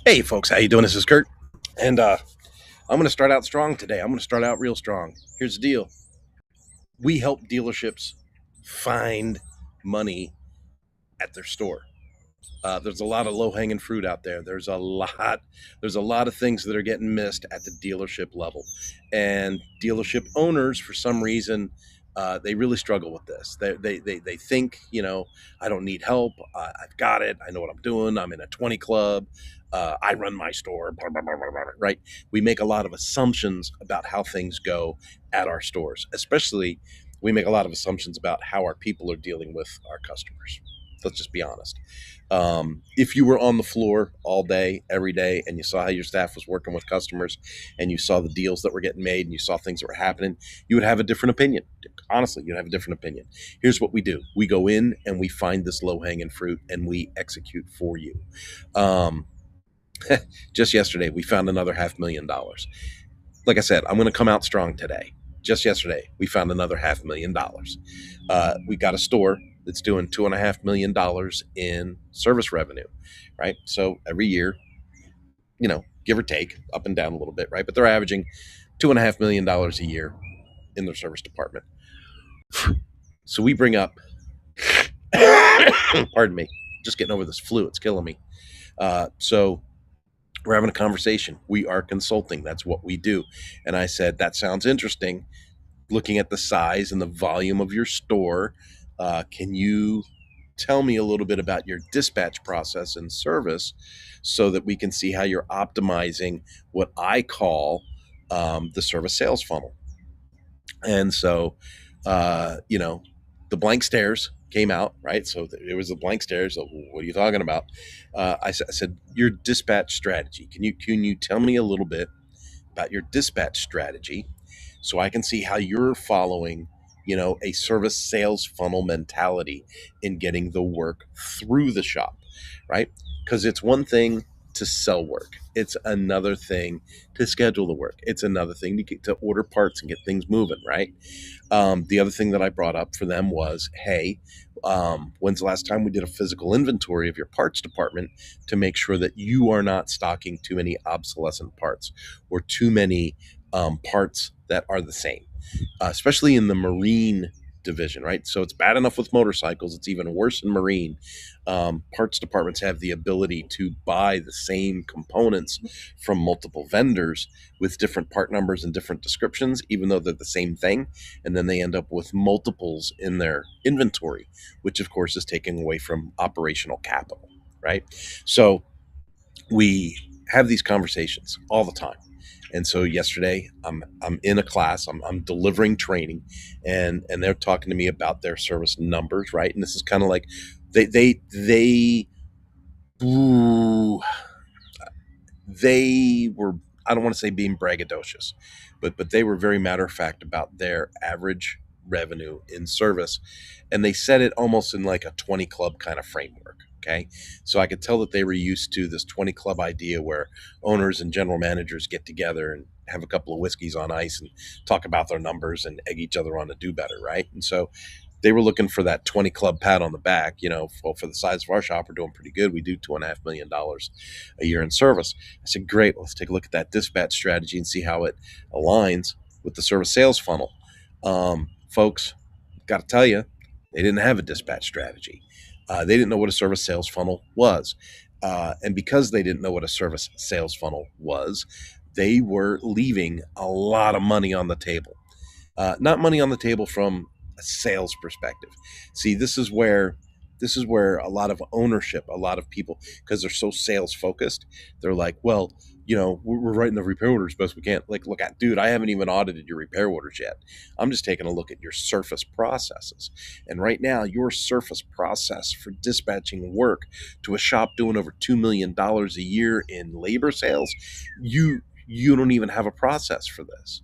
Hey folks, how you doing? This is Kurt, and I'm going to start out strong today. I'm going to start out real strong. Here's the deal: we help dealerships find money at their store. There's a lot of low hanging fruit out there. There's a lot of things that are getting missed at the dealership level, and dealership owners, for some reason, they really struggle with this. They think, I don't need help. I've got it. I know what I'm doing. I'm in a 20 club. I run my store. Blah, blah, blah, blah, blah, right? We make a lot of assumptions about how things go at our stores, especially we make a lot of assumptions about how our people are dealing with our customers. Let's just be honest. If you were on the floor all day, every day, and you saw how your staff was working with customers, and you saw the deals that were getting made, and you saw things that were happening, you would have a different opinion. Honestly, you'd have a different opinion. Here's what we do: we go in and we find this low hanging fruit, and we execute for you. Um, just yesterday, we found another $500,000. Like I said, I'm going to come out strong today. Just yesterday, we found another $500,000. We got a store that's doing $2.5 million in service revenue, right? So every year, give or take, up and down a little bit, right? But they're averaging $2.5 million a year in their service department. So we bring up, pardon me, just getting over this flu. It's killing me. So we're having a conversation. We are consulting. That's what we do. And I said, that sounds interesting. Looking at the size and the volume of your store, can you tell me a little bit about your dispatch process and service so that we can see how you're optimizing what I call the service sales funnel? And so, the blank stares came out, right? So it was the blank stares. So what are you talking about? I said, your dispatch strategy. Can you tell me a little bit about your dispatch strategy so I can see how you're following, a service sales funnel mentality in getting the work through the shop, right? Because it's one thing to sell work. It's another thing to schedule the work. It's another thing to get to order parts and get things moving, right? The other thing that I brought up for them was, hey, when's the last time we did a physical inventory of your parts department to make sure that you are not stocking too many obsolescent parts or too many parts that are the same, especially in the marine division, right? So it's bad enough with motorcycles. It's even worse in marine. Parts departments have the ability to buy the same components from multiple vendors with different part numbers and different descriptions, even though they're the same thing. And then they end up with multiples in their inventory, which of course is taking away from operational capital, right? So we have these conversations all the time. And so yesterday, I'm in a class. I'm delivering training, and they're talking to me about their service numbers, right? And this is kind of like they ooh, they were, I don't want to say being braggadocious, but they were very matter of fact about their average revenue in service, and they said it almost in like a 20 club kind of framework. Okay, so I could tell that they were used to this 20 club idea where owners and general managers get together and have a couple of whiskeys on ice and talk about their numbers and egg each other on to do better, right? And so they were looking for that 20 club pat on the back. Well, for the size of our shop, we're doing pretty good. We do $2.5 million a year in service. I said, great. Let's take a look at that dispatch strategy and see how it aligns with the service sales funnel. Folks, got to tell you, they didn't have a dispatch strategy. They didn't know what a service sales funnel was. And because they didn't know what a service sales funnel was, they were leaving a lot of money on the table. Not money on the table from a sales perspective. See, this is where a lot of ownership, a lot of people, because they're so sales focused, they're like, well, we're writing the repair orders best we can. Like, look at, dude, I haven't even audited your repair orders yet. I'm just taking a look at your surface processes. And right now, your surface process for dispatching work to a shop doing over $2 million a year in labor sales, you don't even have a process for this.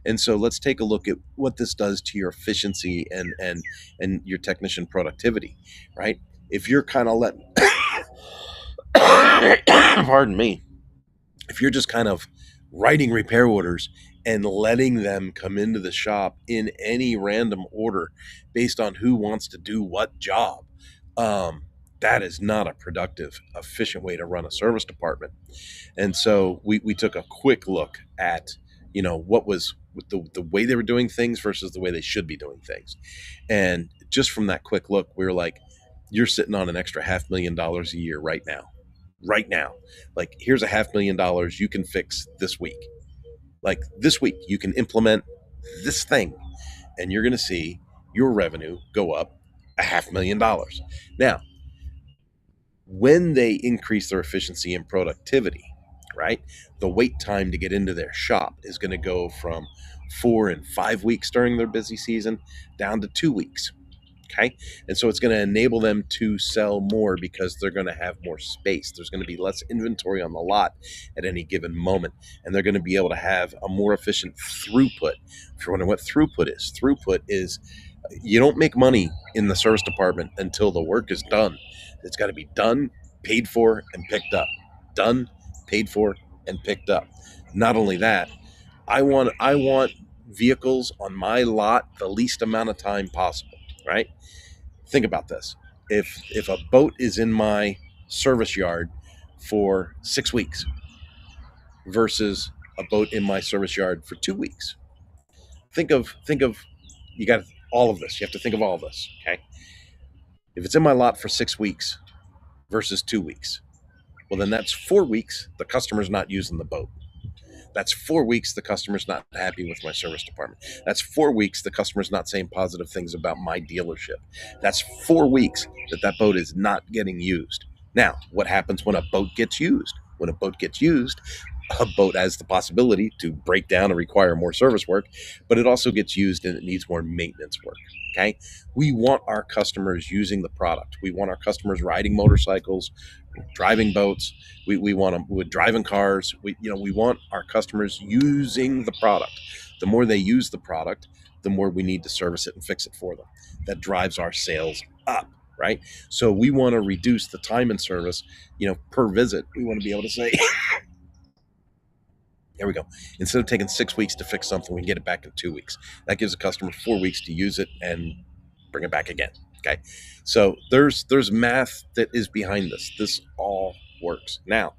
And so let's take a look at what this does to your efficiency and your technician productivity, right? If you're kind of letting, pardon me, if you're just kind of writing repair orders and letting them come into the shop in any random order based on who wants to do what job, um, That is not a productive, efficient way to run a service department. And so we took a quick look at, what was the way they were doing things versus the way they should be doing things. And just from that quick look, we were like, you're sitting on an extra $500,000 a year right now. Right now. Like, here's $500,000 you can fix this week. Like, this week, you can implement this thing, and you're going to see your revenue go up $500,000. Now, when they increase their efficiency and productivity, right, the wait time to get into their shop is going to go from 4 and 5 weeks during their busy season down to 2 weeks. Okay. And so it's going to enable them to sell more because they're going to have more space. There's going to be less inventory on the lot at any given moment. And they're going to be able to have a more efficient throughput. If you're wondering what throughput is you don't make money in the service department until the work is done. It's got to be done, paid for, and picked up. Done, paid for, and picked up. Not only that, I want vehicles on my lot the least amount of time possible, right? Think about this. If a boat is in my service yard for 6 weeks versus a boat in my service yard for 2 weeks. Think of you got all of this. You have to think of all of this, okay? If it's in my lot for 6 weeks versus 2 weeks, well, then that's 4 weeks the customer's not using the boat. That's 4 weeks the customer's not happy with my service department. That's 4 weeks the customer's not saying positive things about my dealership. That's 4 weeks that boat is not getting used. Now, what happens when a boat gets used? When a boat gets used, a boat has the possibility to break down and require more service work, but it also gets used and it needs more maintenance work. Okay. We want our customers using the product. We want our customers riding motorcycles, driving boats. We want them with driving cars. We want our customers using the product. The more they use the product, the more we need to service it and fix it for them. That drives our sales up, right? So we want to reduce the time and service, per visit. We want to be able to say, there we go. Instead of taking 6 weeks to fix something, we can get it back in 2 weeks. That gives a customer 4 weeks to use it and bring it back again. Okay. So there's math that is behind this. This all works. Now,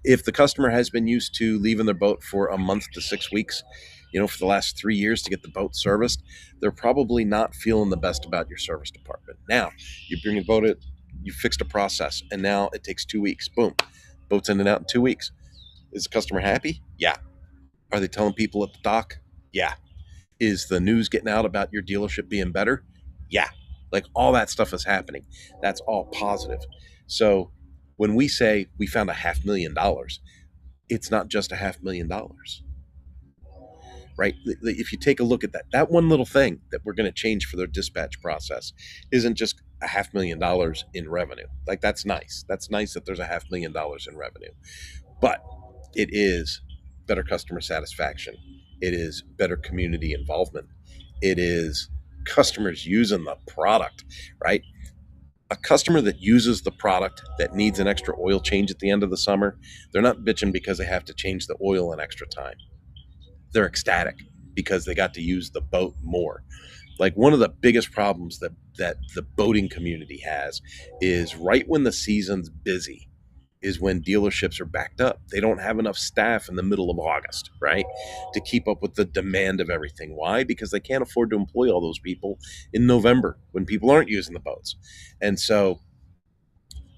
if the customer has been used to leaving their boat for a month to 6 weeks, for the last 3 years to get the boat serviced, they're probably not feeling the best about your service department. Now, you bring the boat in, you fixed a process, and now it takes 2 weeks. Boom. Boat's in and out in 2 weeks. Is the customer happy? Yeah. Are they telling people at the dock? Yeah. Is the news getting out about your dealership being better? Yeah. Like, all that stuff is happening. That's all positive. So when we say we found $500,000, it's not just $500,000, right? If you take a look at that one little thing that we're going to change for their dispatch process isn't just $500,000 in revenue. Like, that's nice. That's nice that there's $500,000 in revenue, but it is better customer satisfaction. It is better community involvement. It is customers using the product, right? A customer that uses the product that needs an extra oil change at the end of the summer, they're not bitching because they have to change the oil in extra time. They're ecstatic because they got to use the boat more. Like, one of the biggest problems that the boating community has is right when the season's busy is when dealerships are backed up. They don't have enough staff in the middle of August, right, to keep up with the demand of everything. Why? Because they can't afford to employ all those people in November when people aren't using the boats. And so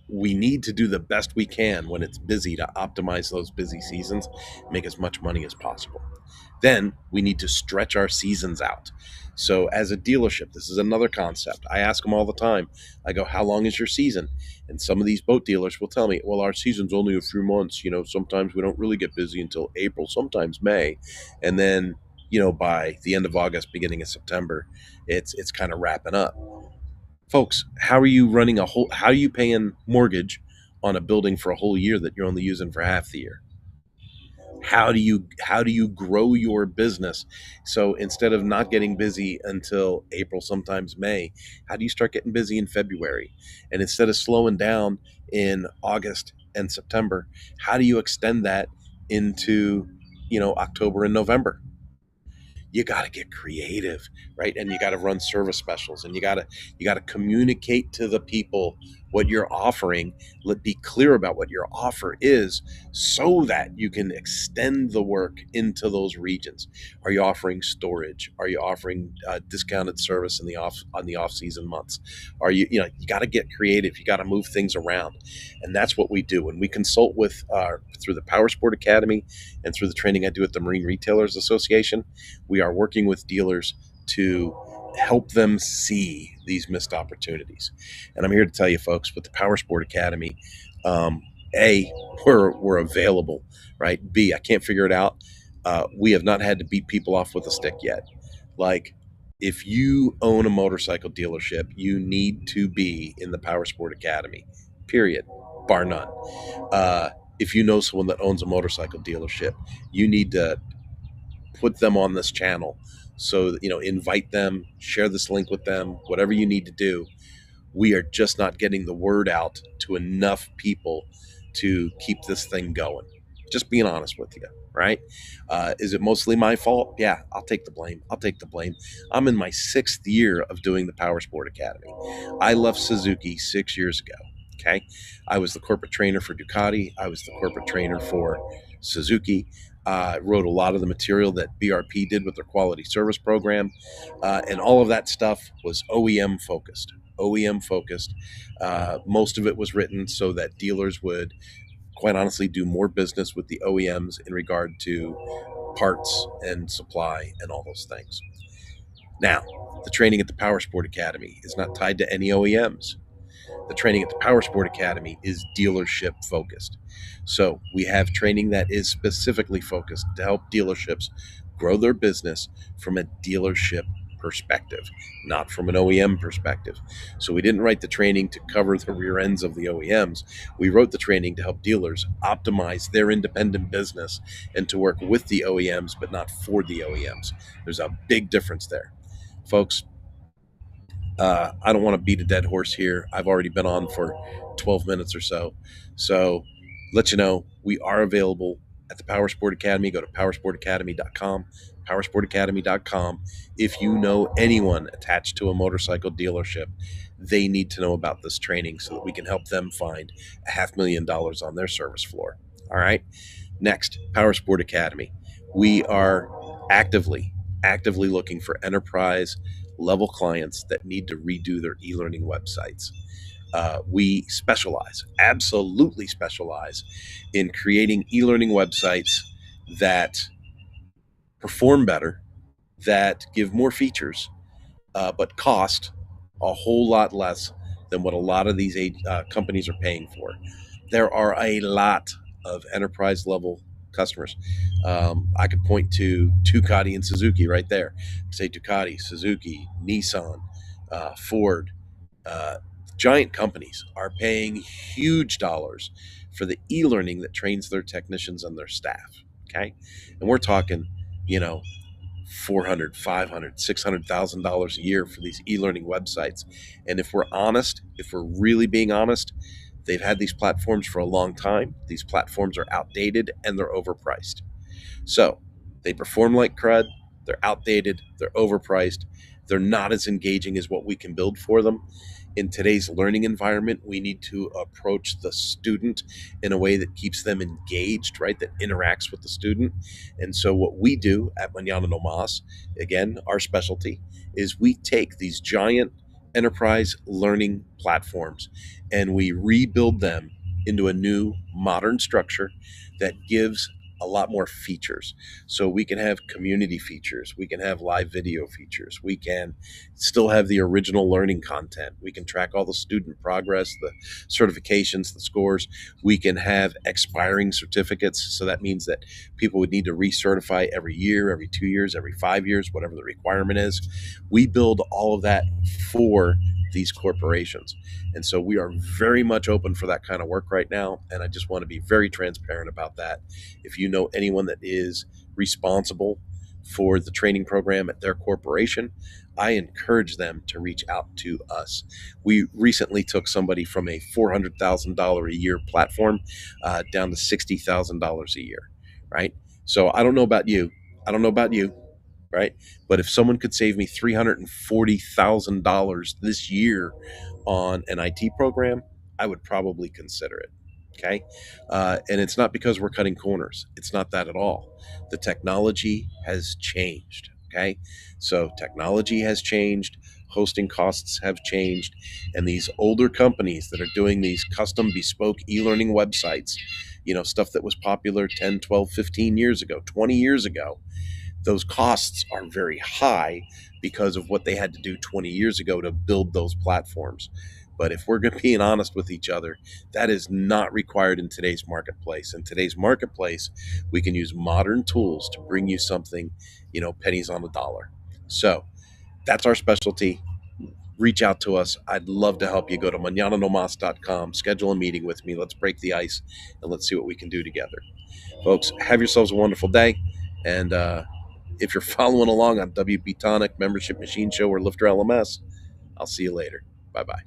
we need to do the best we can when it's busy to optimize those busy seasons, make as much money as possible. Then we need to stretch our seasons out. So as a dealership, this is another concept. I ask them all the time. I go, how long is your season? And some of these boat dealers will tell me, well, our season's only a few months. Sometimes we don't really get busy until April, sometimes May. And then, by the end of August, beginning of September, it's kind of wrapping up. Folks, how are you paying mortgage on a building for a whole year that you're only using for half the year? How do you grow your business? So instead of not getting busy until April, sometimes May, how do you start getting busy in February? And instead of slowing down in August and September, how do you extend that into, October and November? You got to get creative, right? And you got to run service specials, and you got to communicate to the people what you're offering. Be clear about what your offer is so that you can extend the work into those regions. Are you offering storage? Are you offering discounted service in the off season months? Are you got to get creative. You got to move things around, and that's what we do when we consult with through the Power Sport Academy and through the training I do at the Marine Retailers Association. We are working with dealers to help them see these missed opportunities. And I'm here to tell you, folks, with the Power Sport Academy, A, we're available, right? B, I can't figure it out. We have not had to beat people off with a stick yet. Like, if you own a motorcycle dealership, you need to be in the Power Sport Academy, period, bar none. If you know someone that owns a motorcycle dealership, you need to put them on this channel. So, invite them, share this link with them, whatever you need to do. We are just not getting the word out to enough people to keep this thing going. Just being honest with you, right? Is it mostly my fault? Yeah, I'll take the blame. I'm in my 6th year of doing the Power Sport Academy. I left Suzuki 6 years ago. Okay. I was the corporate trainer for Ducati. I was the corporate trainer for Suzuki. Wrote a lot of the material that BRP did with their quality service program. And all of that stuff was OEM focused. Most of it was written so that dealers would, quite honestly, do more business with the OEMs in regard to parts and supply and all those things. Now, the training at the Power Sport Academy is not tied to any OEMs. The training at the Power Sport Academy is dealership focused. So we have training that is specifically focused to help dealerships grow their business from a dealership perspective, not from an OEM perspective. So we didn't write the training to cover the rear ends of the OEMs. We wrote the training to help dealers optimize their independent business and to work with the OEMs, but not for the OEMs. There's a big difference there. Folks, I don't want to beat a dead horse here. I've already been on for 12 minutes or so. So let you know, we are available at the Power Sport Academy. Go to powersportacademy.com, powersportacademy.com. If you know anyone attached to a motorcycle dealership, they need to know about this training so that we can help them find $500,000 on their service floor. All right. Next, Power Sport Academy. We are actively looking for enterprise level clients that need to redo their e-learning websites. We absolutely specialize in creating e-learning websites that perform better, that give more features, but cost a whole lot less than what a lot of these companies are paying for. There are a lot of enterprise level customers. I could point to Ducati and Suzuki right there. Say Ducati, Suzuki, Nissan, Ford, giant companies are paying huge dollars for the e-learning that trains their technicians and their staff. Okay. And we're talking, you know, 400, 500, $600,000 a year for these e-learning websites. And if we're really being honest, they've had these platforms for a long time. These platforms are outdated and they're overpriced. So they perform like crud. They're outdated. They're overpriced. They're not as engaging as what we can build for them. In today's learning environment, we need to approach the student in a way that keeps them engaged, right? That interacts with the student. And so what we do at Mañana No Mas, again, our specialty, is we take these giant enterprise learning platforms and we rebuild them into a new modern structure that gives a lot more features. So we can have community features, we can have live video features, we can still have the original learning content, we can track all the student progress, the certifications, the scores, we can have expiring certificates. So that means that people would need to recertify every year, every 2 years, every 5 years, whatever the requirement is. We build all of that for these corporations. And so we are very much open for that kind of work right now. And I just want to be very transparent about that. If you know anyone that is responsible for the training program at their corporation, I encourage them to reach out to us. We recently took somebody from a $400,000 a year platform down to $60,000 a year, right? So I don't know about you. Right? But if someone could save me $340,000 this year on an IT program, I would probably consider it. Okay. And it's not because we're cutting corners. It's not that at all. The technology has changed. Okay. So technology has changed. Hosting costs have changed. And these older companies that are doing these custom bespoke e-learning websites, stuff that was popular 10, 12, 15 years ago, 20 years ago, those costs are very high because of what they had to do 20 years ago to build those platforms. But if we're being honest with each other, that is not required in today's marketplace. In today's marketplace, we can use modern tools to bring you something, pennies on the dollar. So that's our specialty. Reach out to us. I'd love to help you. Go to manananomas.com, schedule a meeting with me. Let's break the ice and let's see what we can do together. Folks, have yourselves a wonderful day. And if you're following along on WB Tonic, Membership Machine Show, or Lifter LMS, I'll see you later. Bye bye.